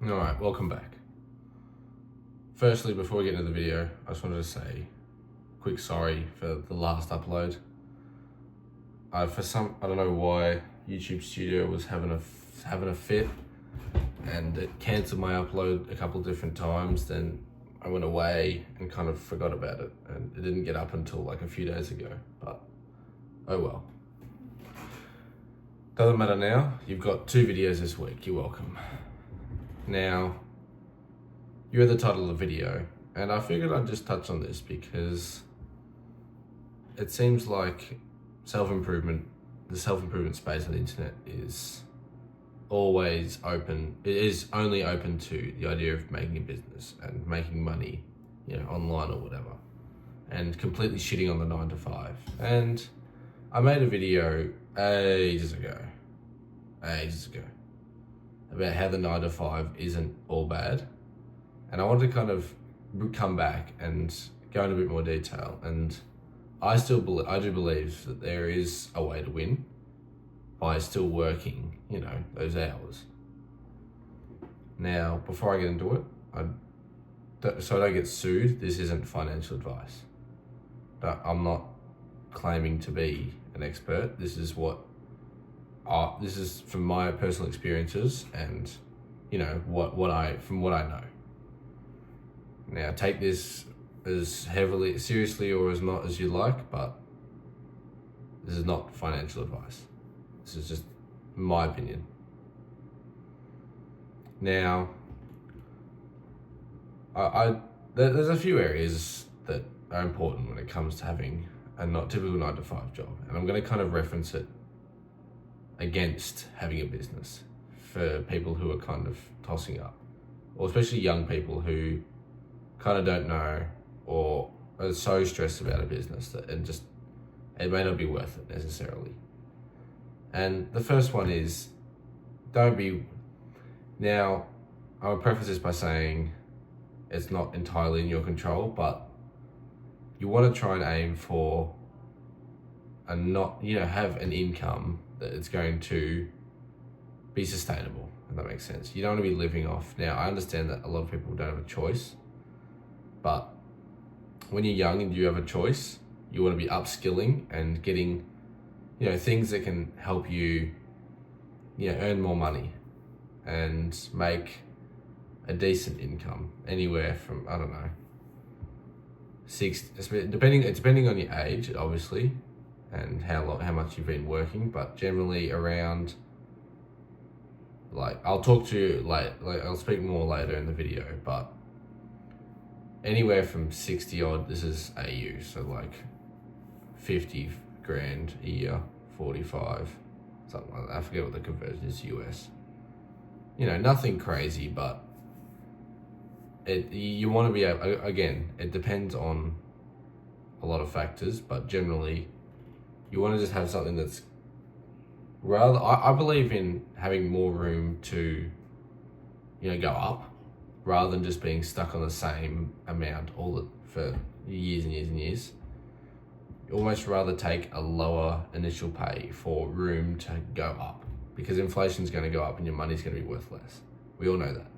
Alright, welcome back. Firstly, before we get into the video, I just wanted to say a quick sorry for the last upload. I don't know why YouTube Studio was having a fit, and it cancelled my upload a couple of different times. Then I went away and kind of forgot about it, and it didn't get up until like a few days ago, but oh well. Doesn't matter now, you've got 2 videos this week, you're welcome. Now, you read the title of the video, and I figured I'd just touch on this because it seems like the self-improvement space on the internet is always open. It is only open to the idea of making a business and making money, online or whatever, and completely shitting on the 9 to 5. And I made a video ages ago, about how the 9 to 5 isn't all bad. And I wanted to kind of come back and go into a bit more detail. And I do believe that there is a way to win by still working, those hours. Now, before I get into it, so I don't get sued, this isn't financial advice. I'm not claiming to be an expert. This is from my personal experiences and, from what I know. Now, take this as seriously or as not as you like, but this is not financial advice. This is just my opinion. Now, there's a few areas that are important when it comes to having a not typical 9 to 5 job, and I'm going to kind of reference it against having a business for people who are kind of tossing up, or especially young people who kind of don't know or are so stressed about a business that it may not be worth it necessarily. And the first one is, now I would preface this by saying it's not entirely in your control, but you want to try and aim for have an income that it's going to be sustainable, if that makes sense. You don't want to be living off. Now, I understand that a lot of people don't have a choice, but when you're young and you have a choice, you want to be upskilling and getting, things that can help you, earn more money and make a decent income, anywhere from, I don't know, depending on your age, obviously, and how much you've been working, but generally around, I'll talk to you I'll speak more later in the video, but anywhere from 60 odd, this is AU, so 50 grand a year, 45, something like that. I forget what the conversion is US. Nothing crazy, but you want to be able, again, it depends on a lot of factors, but generally you want to just have something that's I believe in having more room to, go up, rather than just being stuck on the same amount for years and years and years. You almost rather take a lower initial pay for room to go up, because inflation's going to go up and your money's going to be worth less. We all know that.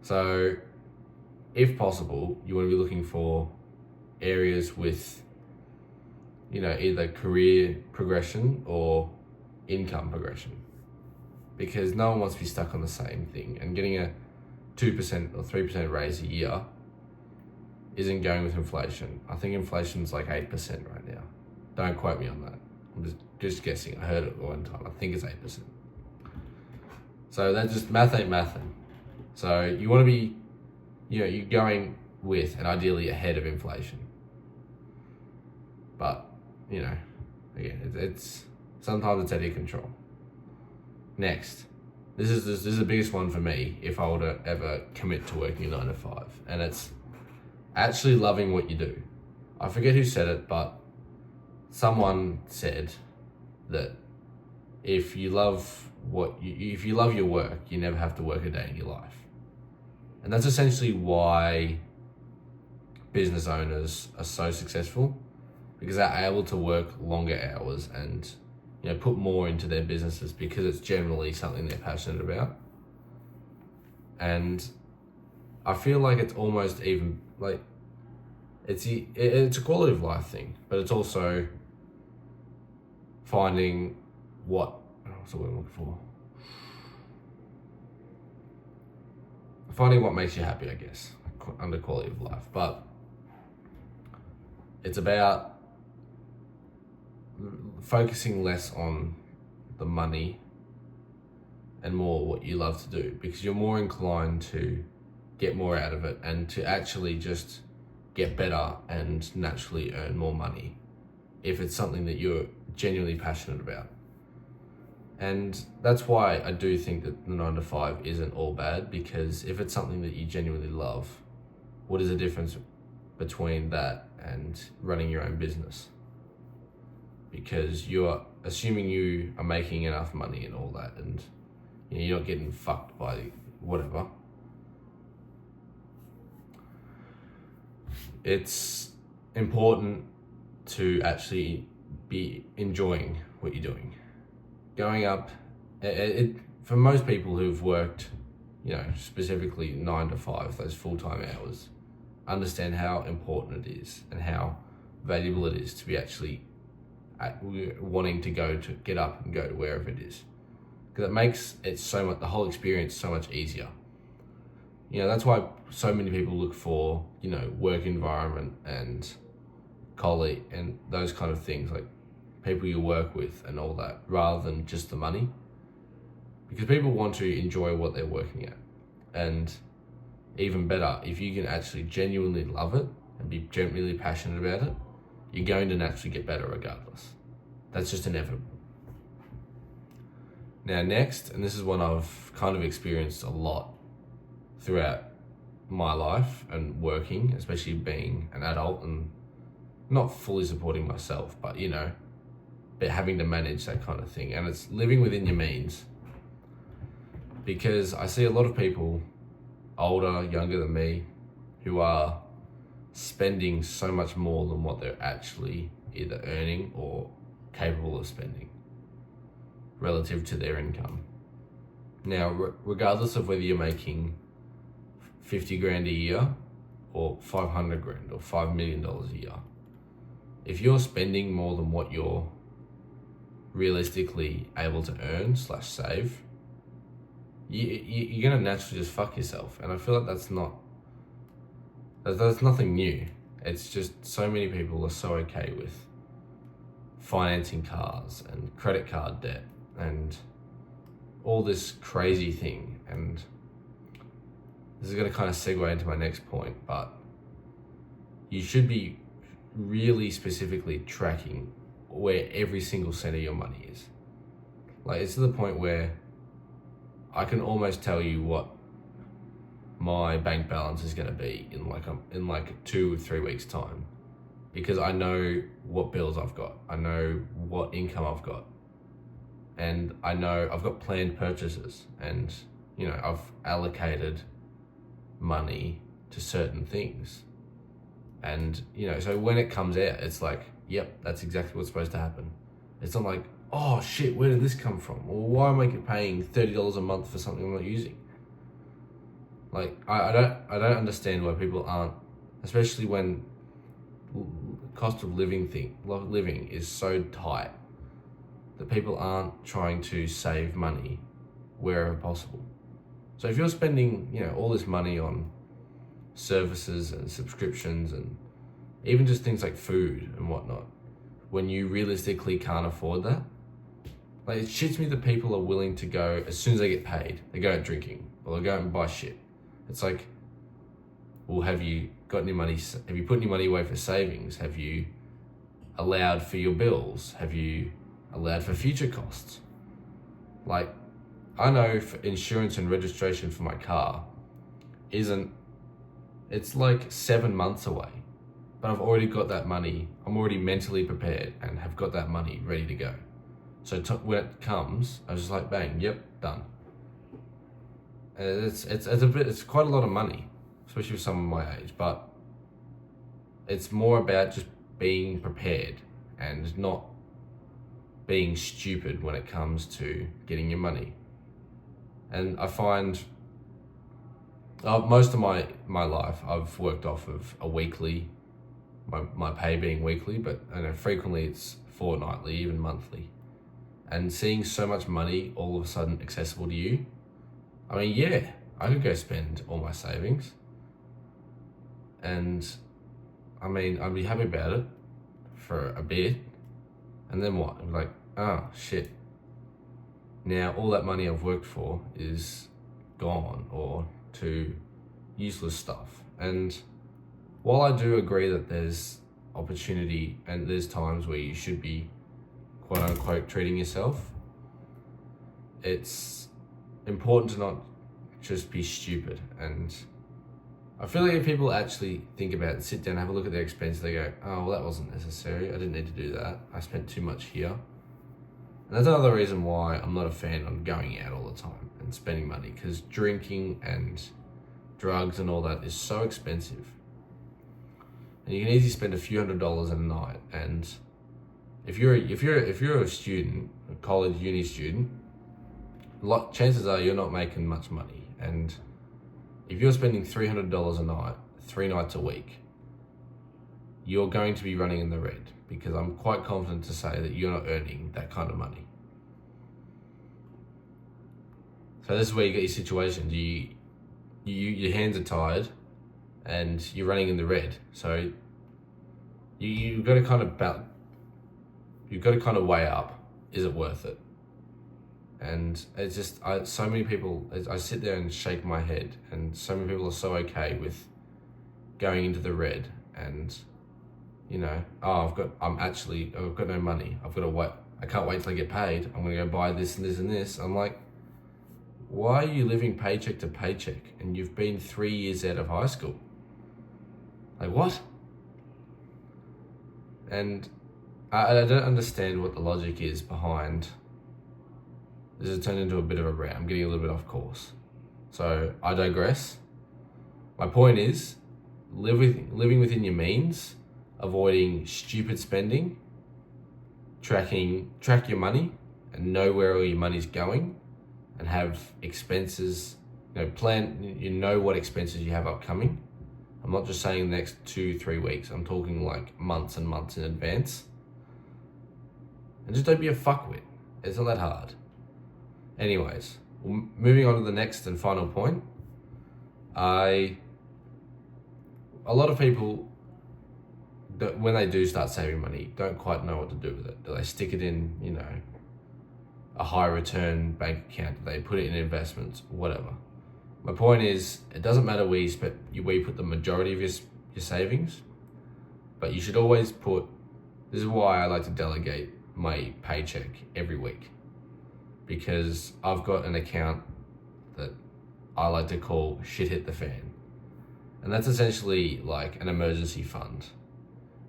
So, if possible, you want to be looking for areas with, either career progression or income progression, because no one wants to be stuck on the same thing, and getting a 2% or 3% raise a year isn't going with inflation. I think inflation's 8% right now. Don't quote me on that. I'm just guessing. I heard it one time. I think it's 8%. So that's just math ain't mathin'. So you want to be, you're going with and ideally ahead of inflation. But, again, it's sometimes it's out of your control. Next. This is the biggest one for me if I were to ever commit to working 9 to 5, and it's actually loving what you do. I forget who said it, but someone said that if you love your work, you never have to work a day in your life. And that's essentially why business owners are so successful, because they're able to work longer hours and put more into their businesses because it's generally something they're passionate about. And I feel like it's almost even like it's a quality of life thing, but it's also finding what's the word I'm looking for? Finding what makes you happy, I guess, under quality of life. But it's about focusing less on the money and more what you love to do, because you're more inclined to get more out of it and to actually just get better and naturally earn more money if it's something that you're genuinely passionate about. And that's why I do think that the 9 to 5 isn't all bad, because if it's something that you genuinely love, what is the difference between that and running your own business? Because you're assuming you are making enough money and all that, and you're not getting fucked by whatever. It's important to actually be enjoying what you're doing. Going up, for most people who've worked, specifically 9 to 5, those full-time hours, understand how important it is and how valuable it is to be actually wanting to get up and go to wherever it is, because it makes it the whole experience so much easier. That's why so many people look for work environment and colleague and those kind of things, like people you work with and all that, rather than just the money, because people want to enjoy what they're working at. And even better, if you can actually genuinely love it and be genuinely passionate about it, you're going to naturally get better regardless. That's just inevitable. Now next, and this is one I've kind of experienced a lot throughout my life and working, especially being an adult and not fully supporting myself, but having to manage that kind of thing. And it's living within your means, because I see a lot of people older, younger than me, who are spending so much more than what they're actually either earning or capable of spending relative to their income. Now, regardless of whether you're making 50 grand a year or 500 grand or $5 million a year, if you're spending more than what you're realistically able to earn / save, you're gonna naturally just fuck yourself. And I feel like that's nothing new. It's just so many people are so okay with financing cars and credit card debt and all this crazy thing. And this is going to kind of segue into my next point, but you should be really specifically tracking where every single cent of your money is. Like, it's to the point where I can almost tell you what my bank balance is going to be in like 2 or 3 weeks time, because I know what bills I've got, I know what income I've got, and I know I've got planned purchases, and I've allocated money to certain things. And so when it comes out, it's like, yep, that's exactly what's supposed to happen. It's not like, oh shit, where did this come from? Or why am I paying $30 a month for something I'm not using? Like, I don't understand why people aren't, especially when cost of living is so tight, that people aren't trying to save money wherever possible. So if you're spending, all this money on services and subscriptions and even just things like food and whatnot, when you realistically can't afford that, like, it shits me that people are willing to go, as soon as they get paid, they go out drinking or they go out and buy shit. It's like, well, have you got any money? Have you put any money away for savings? Have you allowed for your bills? Have you allowed for future costs? Like, I know for insurance and registration for my car it's like 7 months away, but I've already got that money. I'm already mentally prepared and have got that money ready to go. So when it comes, I was just like, bang, yep, done. And it's quite a lot of money, especially for someone my age, but it's more about just being prepared and not being stupid when it comes to getting your money. And I find most of my life, I've worked off of a weekly, my pay being weekly, but I know frequently it's fortnightly, even monthly. And seeing so much money all of a sudden accessible to you, I mean, yeah, I could go spend all my savings. And I mean, I'd be happy about it for a bit. And then what? I'm like, oh shit. Now all that money I've worked for is gone or to useless stuff. And while I do agree that there's opportunity and there's times where you should be quote unquote treating yourself, it's important to not just be stupid. And I feel like if people actually think about it, sit down, have a look at their expenses, they go, oh, well, that wasn't necessary. I didn't need to do that. I spent too much here. And that's another reason why I'm not a fan of going out all the time and spending money, because drinking and drugs and all that is so expensive. And you can easily spend a few $100s a night. And if you're a student, a college, uni student, chances are you're not making much money. And if you're spending $300 a night, 3 nights a week, you're going to be running in the red, because I'm quite confident to say that you're not earning that kind of money. So this is where you get your situation. Your hands are tied and you're running in the red. So you've got to kind of weigh up, is it worth it? And it's just, so many people, I sit there and shake my head, and so many people are so okay with going into the red and, you know, oh, I've got no money. I've got to wait. I can't wait till I get paid. I'm going to go buy this and this and this. I'm like, why are you living paycheck to paycheck and you've been 3 years out of high school? Like, what? And I don't understand what the logic is behind. This has turned into a bit of a rant. I'm getting a little bit off course. So I digress. My point is, living within your means, avoiding stupid spending, track your money and know where all your money's going, and have expenses, plan what expenses you have upcoming. I'm not just saying the next 2-3 weeks. I'm talking like months and months in advance. And just don't be a fuckwit. It's not that hard. Anyways, moving on to the next and final point. A lot of people, when they do start saving money, don't quite know what to do with it. Do they stick it in, a high return bank account? Do they put it in investments? Whatever. My point is, it doesn't matter where you put the majority of your savings, but you should always this is why I like to delegate my paycheck every week, because I've got an account that I like to call shit hit the fan. And that's essentially like an emergency fund.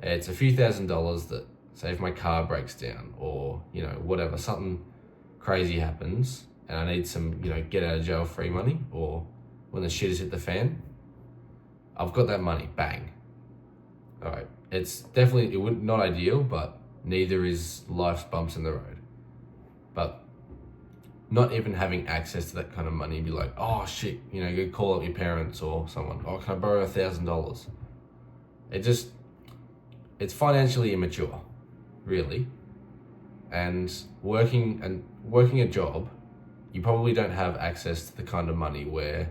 It's a few $1,000s that, say if my car breaks down or, whatever, something crazy happens and I need some, get out of jail free money, or when the shit has hit the fan, I've got that money, bang. All right, it's definitely, not ideal, but neither is life's bumps in the road. But not even having access to that kind of money and be like, oh shit, you call up your parents or someone, oh, can I borrow $1,000? It's financially immature, really. And working a job, you probably don't have access to the kind of money where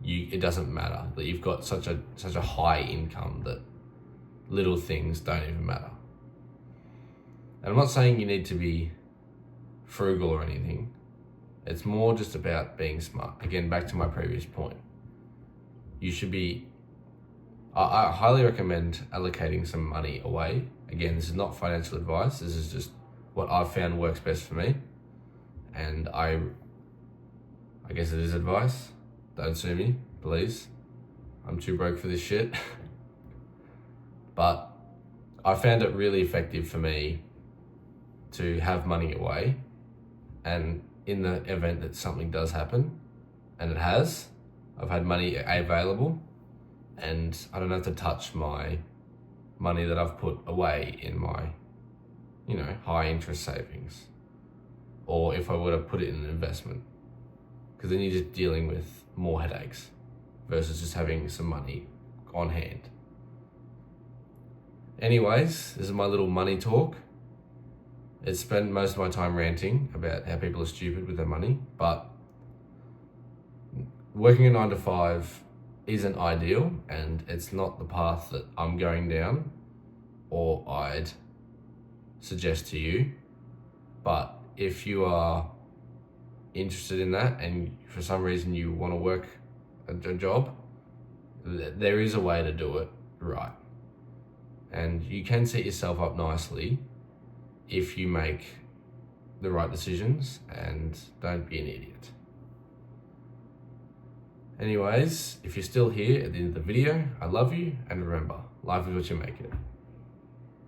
it doesn't matter, that you've got such a high income that little things don't even matter. And I'm not saying you need to be frugal or anything. It's more just about being smart. Again, back to my previous point. You should be, I highly recommend allocating some money away. Again, this is not financial advice. This is just what I've found works best for me. And I guess it is advice. Don't sue me, please. I'm too broke for this shit. But I found it really effective for me to have money away. And in the event that something does happen, and it has, I've had money available, and I don't have to touch my money that I've put away in my, high interest savings. Or if I were to put it in an investment. Because then you're just dealing with more headaches versus just having some money on hand. Anyways, this is my little money talk. It's spent most of my time ranting about how people are stupid with their money, but working a 9 to 5 isn't ideal, and it's not the path that I'm going down or I'd suggest to you. But if you are interested in that and for some reason you want to work a job, there is a way to do it right. And you can set yourself up nicely if you make the right decisions and don't be an idiot. Anyways, if you're still here at the end of the video, I love you, and remember, life is what you make it.